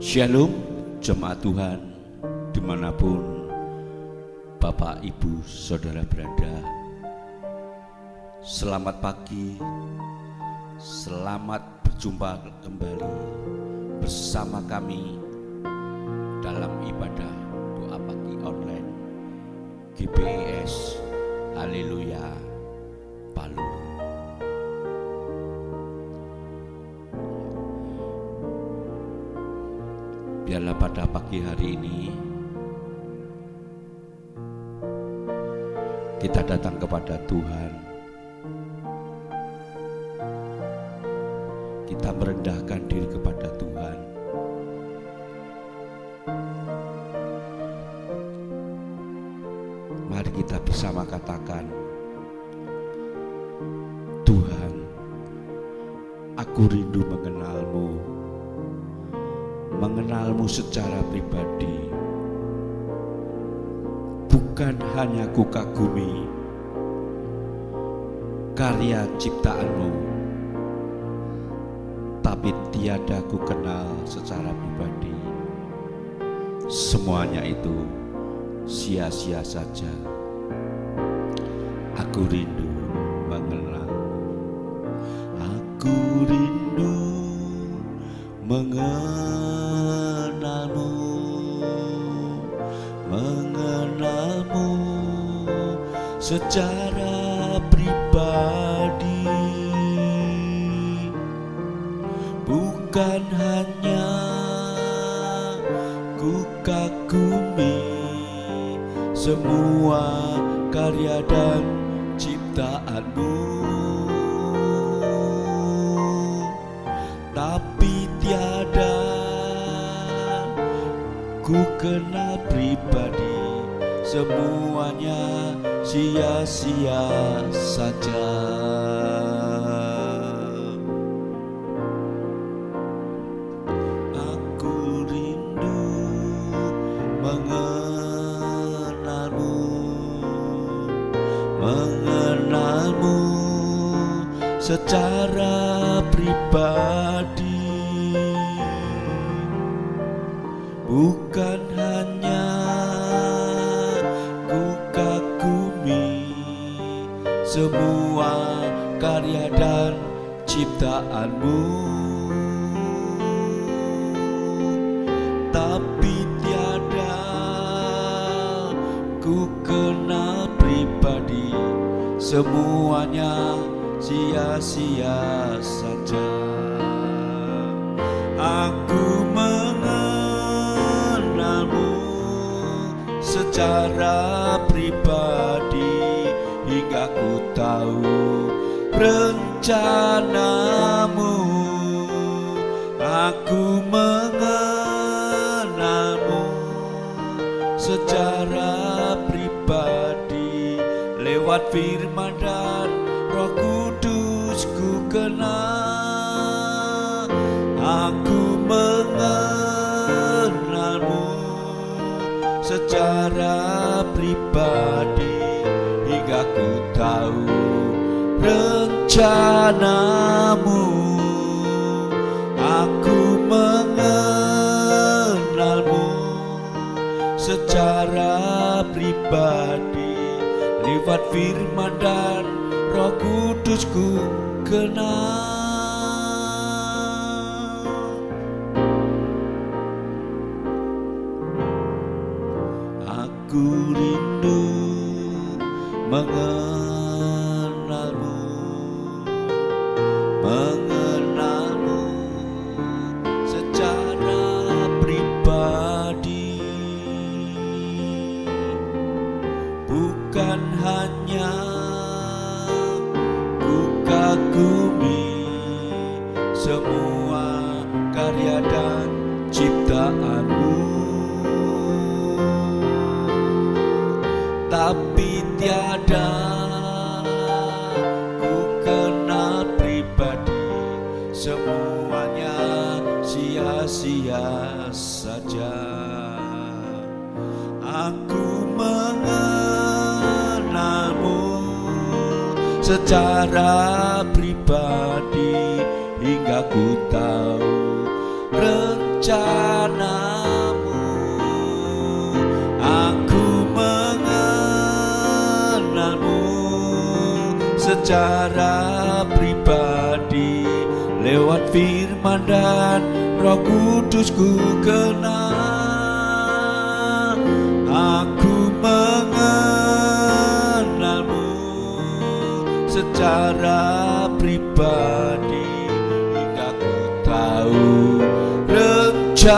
Shalom jemaat Tuhan dimanapun Bapak Ibu Saudara berada. Selamat pagi, selamat berjumpa kembali bersama kami dalam ibadah doa pagi online GBIS Haleluya Palu. Biarlah pada pagi hari ini kita datang kepada Tuhan, kita merendahkan diri kepada Tuhan. Mari kita bersama katakan, Tuhan, aku rindu mengenalmu secara pribadi. Bukan hanya ku kagumi karya ciptaanmu, tapi tiada ku kenal secara pribadi. Semuanya itu sia-sia saja. Aku rindu mengenalmu. Aku rindu mengenalmu secara pribadi. Bukan hanya ku kagumi semua karya dan ciptaanmu, tapi tiada ku kenal pribadi. Semuanya sia-sia saja. Aku rindu mengenalmu secara pribadi. Bukan hanya ku kagumi semua karya dan ciptaanmu, tapi tiada ku kenal pribadi. Semuanya sia-sia saja. Aku mengenalmu secara pribadi, hingga ku tahu rencanamu. Aku mengenalmu secara pribadi, lewat firman dan Roh Kudus ku kenal. Aku mengenalmu secara pribadi, hingga ku tahu rencanamu. Aku mengenalmu secara pribadi, lewat firman dan Roh Kudus ku kenal. Aku rindu mengenalmu secara pribadi. Bukan hanya ku kagumi semua karya dan ciptaanmu, tapi tiada ku kenal pribadi. Semuanya sia-sia saja. Aku mengenalmu secara pribadi, hingga ku tahu rencanamu. rencanamu. Aku mengenalmu secara pribadi, lewat firman dan Roh Kudus ku kenal. Aku mengenalmu secara pribadi, hingga ku tahu rencanamu.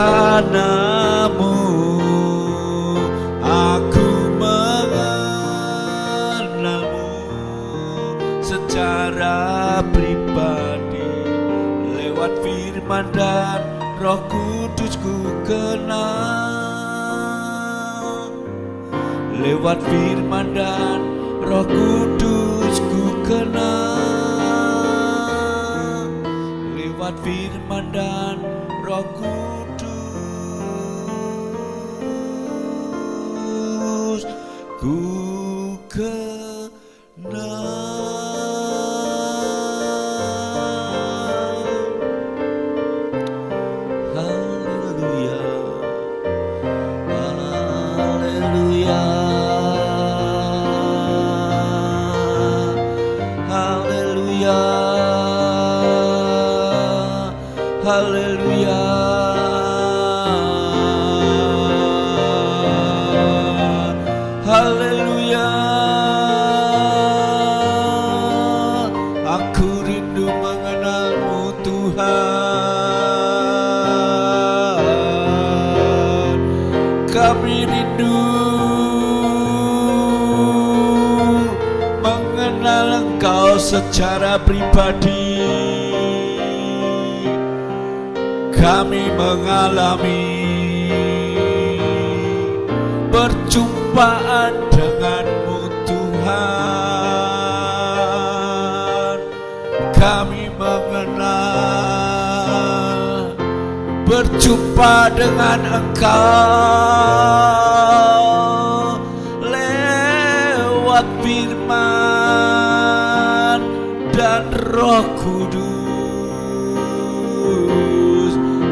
Aku mengenalmu secara pribadi, lewat firman dan Roh Kudus ku kenal. Lewat firman dan Roh Kudus ku kenal. Lewat firman dan Roh Kudus ku kenal. Haleluya, haleluya. Aku rindu mengenalmu Tuhan. Kami rindu mengenal Engkau secara pribadi. Kami mengalami perjumpaan denganmu Tuhan. Kami mengenal berjumpa dengan Engkau lewat firman dan Roh Kudus.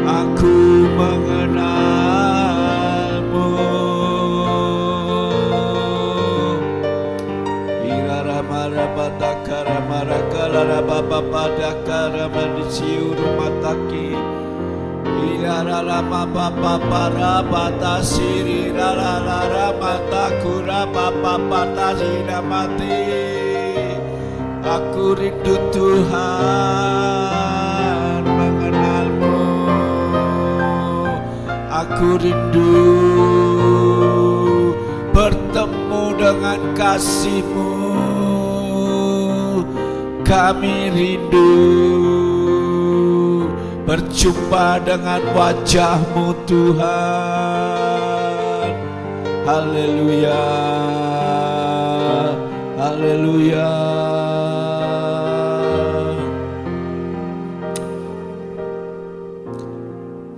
Aku mengenalmu. Irara marabatakara marakala babapadakara manisiuru mataki. Irara lama bapa para batasiri rara matakura bapa batasira mati. Aku rindu Tuhan mengenalmu. Aku rindu bertemu dengan kasih-Mu. Kami rindu berjumpa dengan wajah-Mu Tuhan. Haleluya, haleluya.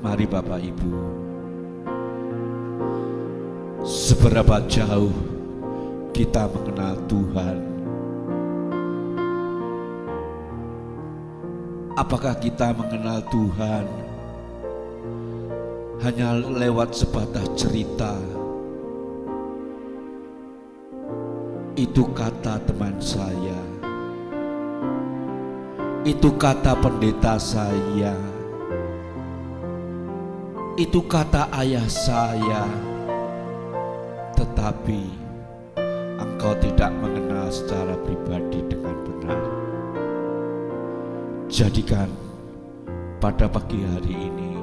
Mari Bapak Ibu, seberapa jauh kita mengenal Tuhan? Apakah kita mengenal Tuhan hanya lewat sebatas cerita? Itu kata teman saya, itu kata pendeta saya, itu kata ayah saya. Tetapi engkau tidak mengenal secara pribadi dengan benar. Jadikan pada pagi hari ini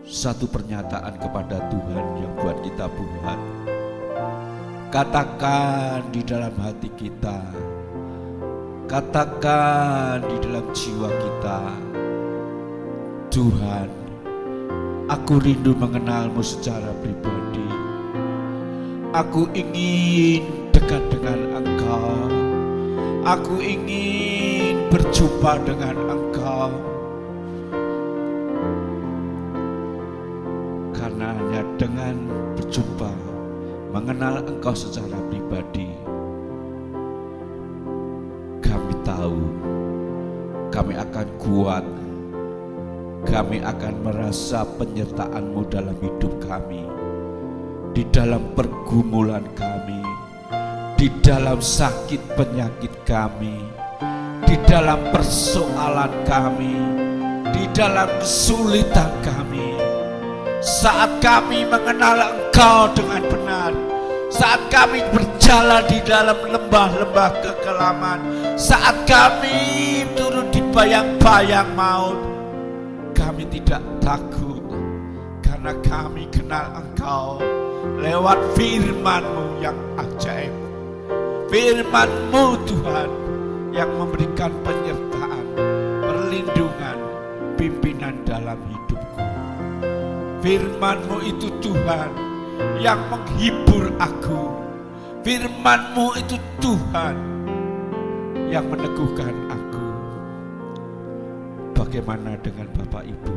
satu pernyataan kepada Tuhan yang buat kita buat. Katakan di dalam hati kita, katakan di dalam jiwa kita, Tuhan, aku rindu mengenal-Mu secara pribadi. Aku ingin dekat dengan Engkau. Aku ingin berjumpa dengan Engkau. Karena hanya dengan berjumpa, mengenal Engkau secara pribadi, kami tahu kami akan akan kuat, kami akan merasa penyertaan-Mu dalam hidup kami, di dalam pergumulan kami, di dalam sakit penyakit kami, di dalam persoalan kami, di dalam kesulitan kami. Saat kami mengenal Engkau dengan benar, saat kami berjalan di dalam lembah-lembah kekelaman, saat kami turun di bayang-bayang maut, kami tidak takut karena kami kenal Engkau lewat firman-Mu yang ajaib. Firman-Mu Tuhan yang memberikan penyertaan, perlindungan, pimpinan dalam hidupku. Firman-Mu itu Tuhan yang menghibur aku. Firman-Mu itu Tuhan yang meneguhkan aku. Bagaimana dengan Bapak Ibu?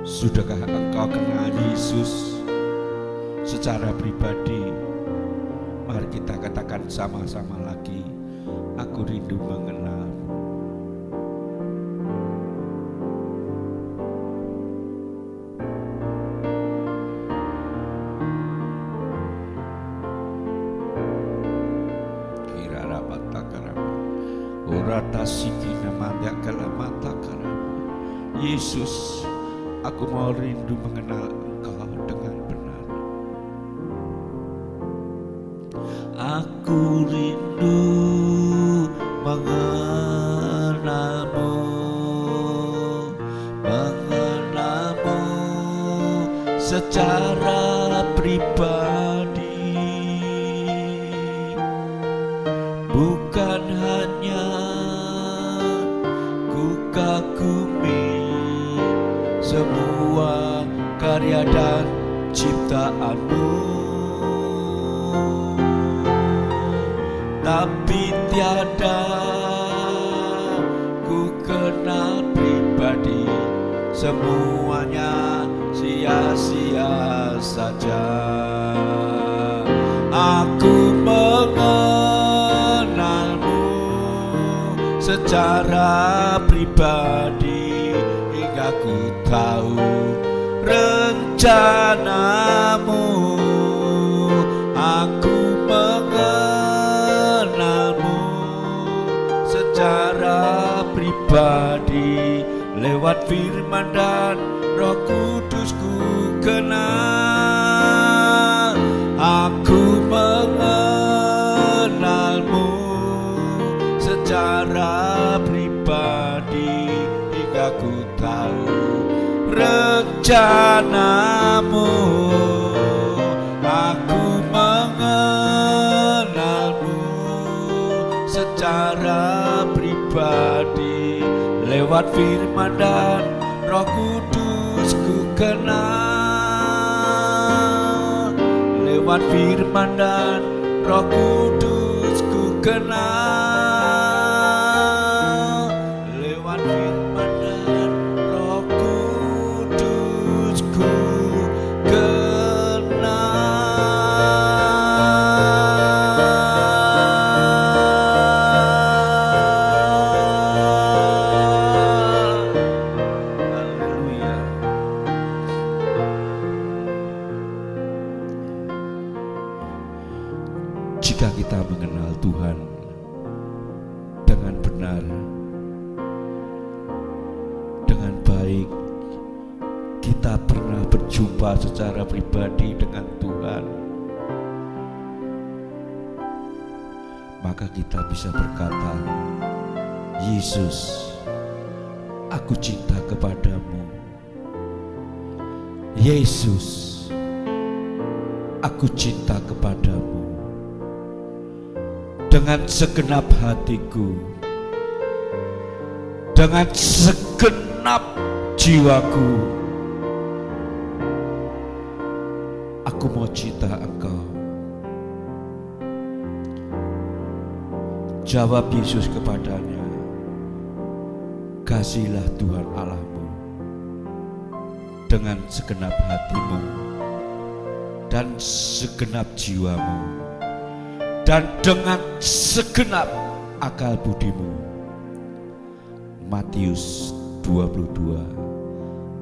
Sudahkah engkau kenal Yesus secara pribadi? Mari kita katakan sama-sama lagi, aku rindu mengenal. Yesus, aku mau rindu mengenal Engkau dengan benar. Aku rindu mengenal-Mu, mengenal-Mu secara pribadi, bukan hanya ku kagumi semua karya dan ciptaan-Mu, tapi tiada ku kenal pribadi, semuanya sia-sia saja. Aku mengenal-Mu secara pribadi, hingga ku tahu rencana-Mu. Aku mengenal-Mu secara pribadi, lewat firman dan Roh Kudus ku kenal. Aku mengenal-Mu secara pribadi, hingga ku tahu rencana-Mu. Aku mengenal-Mu secara pribadi, lewat firman dan Roh Kudus ku kenal. Lewat firman dan Roh Kudus ku kenal. Lewat firman dan Roh Kudus ku kenal. Haleluya. Jika kita mengenal Tuhan dengan benar, dengan baik, kita pernah berjumpa secara pribadi dengan Tuhan, maka kita bisa berkata, Yesus, aku cinta kepadamu. Yesus, aku cinta kepadamu. Dengan segenap hatiku, dengan segenap jiwaku, aku mau cinta Engkau. Jawab Yesus kepadanya, kasihilah Tuhan Allahmu dengan segenap hatimu dan segenap jiwamu dan dengan segenap akal budimu. Matius 22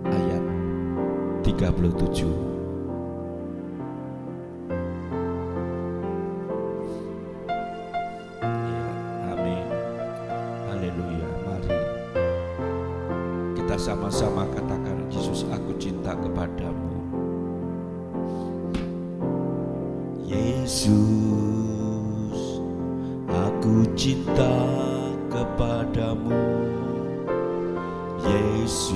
ayat 37. Ya, amin. Haleluya. Mari kita sama-sama katakan, Yesus, aku cinta kepadamu. Yesus, aku cinta kepadamu. Yesus,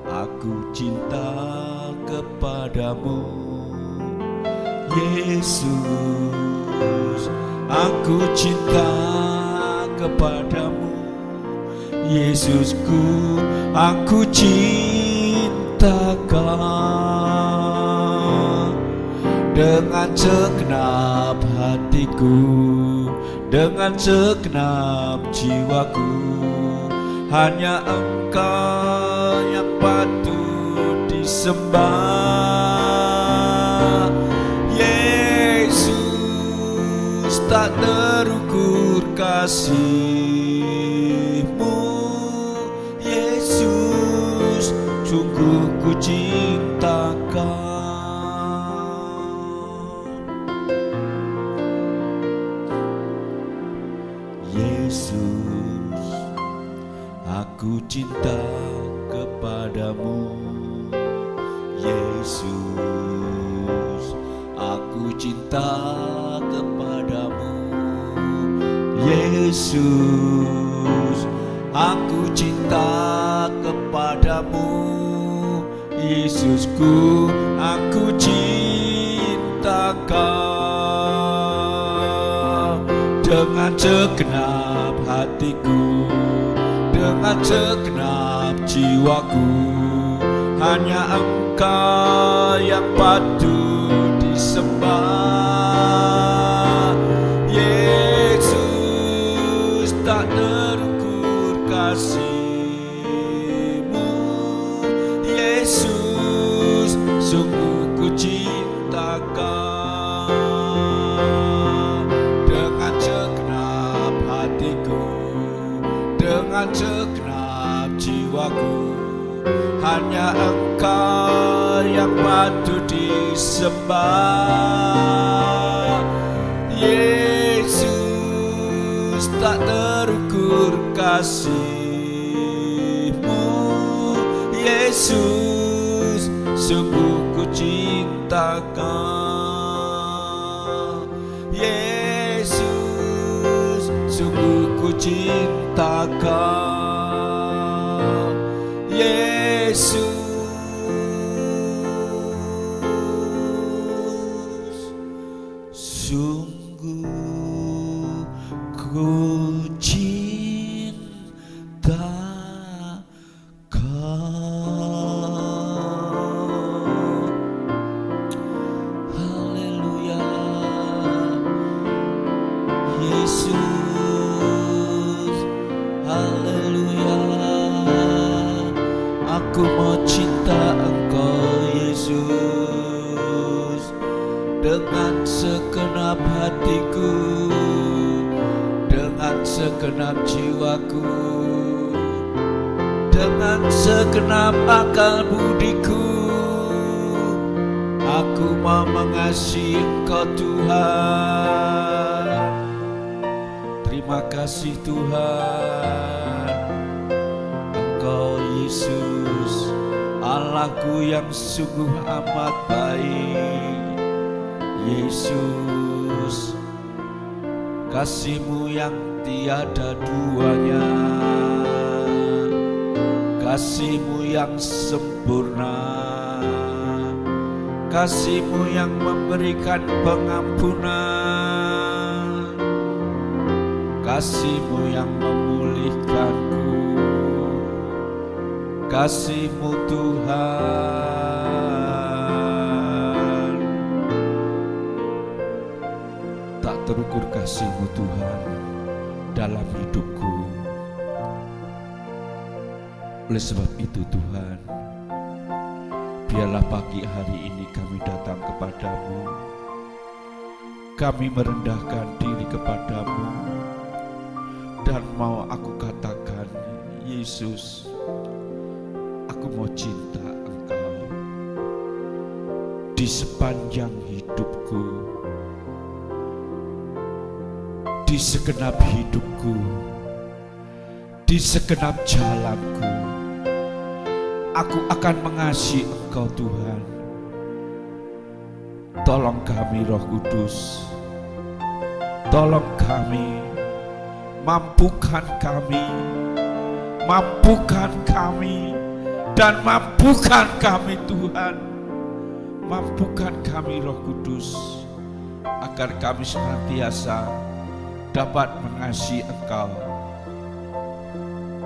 aku cinta kepadamu. Yesus, aku cinta kepadamu. Yesusku, aku cinta Kau dengan segenap hatiku, dengan segenap jiwaku. Hanya Engkau yang patut disembah. Yesus, tak terukur kasih-Mu. Yesus, sungguh ku cinta Kau. Yesus, aku cinta kepadamu. Yesus, aku cinta kepadamu. Yesus, aku cinta kepadamu. Yesusku, aku cinta Kau dengan segenap hatiku, dengan segenap jiwaku. Hanya Engkau yang patut disembah. Yesus, tak terukur kasih-Mu. Yesus, sungguh ku cinta Kau dengan segenap hatiku, dengan segenap jiwaku. Hanya Engkau yang patut disembah. Yesus, tak terukur kasih-Mu. Yesus, sungguh ku cinta Kau. Yesus, sungguh ku cinta Kau. Yesus, sungguh ku cinta Kau. Haleluya. Yesus, haleluya. Aku mau cinta Engkau, Yesus, dengan segenap hatiku, dengan segenap jiwaku, dengan segenap akal budiku. Aku mau mengasihi Engkau, Tuhan. Terima kasih Tuhan. Engkau Yesus, Allahku yang sungguh amat baik. Yesus, kasih-Mu yang tiada duanya, kasih-Mu yang sempurna, kasih-Mu yang memberikan pengampunan, kasih-Mu yang memulihkanku, kasih-Mu Tuhan. Tak terukur kasih-Mu Tuhan dalam hidupku. Oleh sebab itu Tuhan, biarlah pagi hari ini kami datang kepadamu. Kami merendahkan diri kepadamu. Dan mau aku katakan, Yesus, aku mau cinta Engkau di sepanjang hidupku, di segenap hidupku, di segenap jalanku. Aku akan mengasihi Engkau Tuhan. Tolong kami Roh Kudus, tolong kami, mampukan kami, dan mampukan kami Tuhan. Mampukan kami Roh Kudus, agar kami senantiasa dapat mengasihi Engkau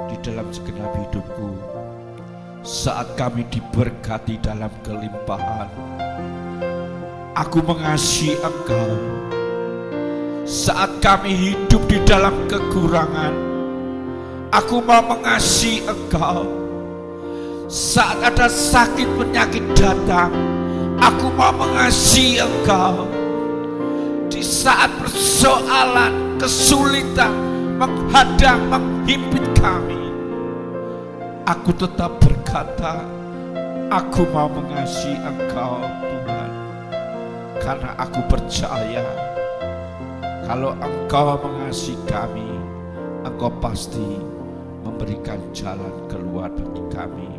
di dalam segenap hidupku. Saat kami diberkati dalam kelimpahan, aku mengasihi Engkau. Saat kami hidup di dalam kekurangan, aku mau mengasihi Engkau. Saat ada sakit penyakit datang, aku mau mengasihi Engkau. Di saat persoalan, kesulitan menghadang, menghimpit kami, aku tetap berkata, aku mau mengasihi Engkau Tuhan. Karena aku percaya, kalau Engkau mengasihi kami, Engkau pasti memberikan jalan keluar bagi kami.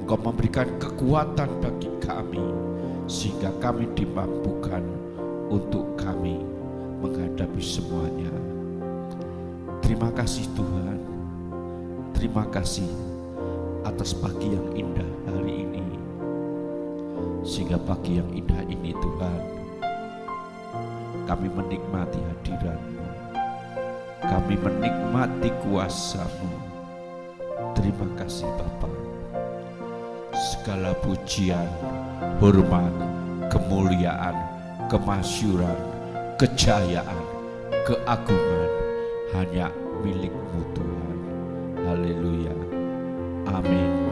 Engkau memberikan kekuatan bagi kami, sehingga kami dimampukan untuk kami menghadapi semuanya. Terima kasih Tuhan. Terima kasih atas pagi yang indah hari ini. Sehingga pagi yang indah ini Tuhan, kami menikmati hadirat-Mu, kami menikmati kuasa-Mu. Terima kasih Bapa. Segala pujian, hormat, kemuliaan, kemasyuran, kejayaan, keagungan hanya milik-Mu Tuhan. Haleluya. Amin.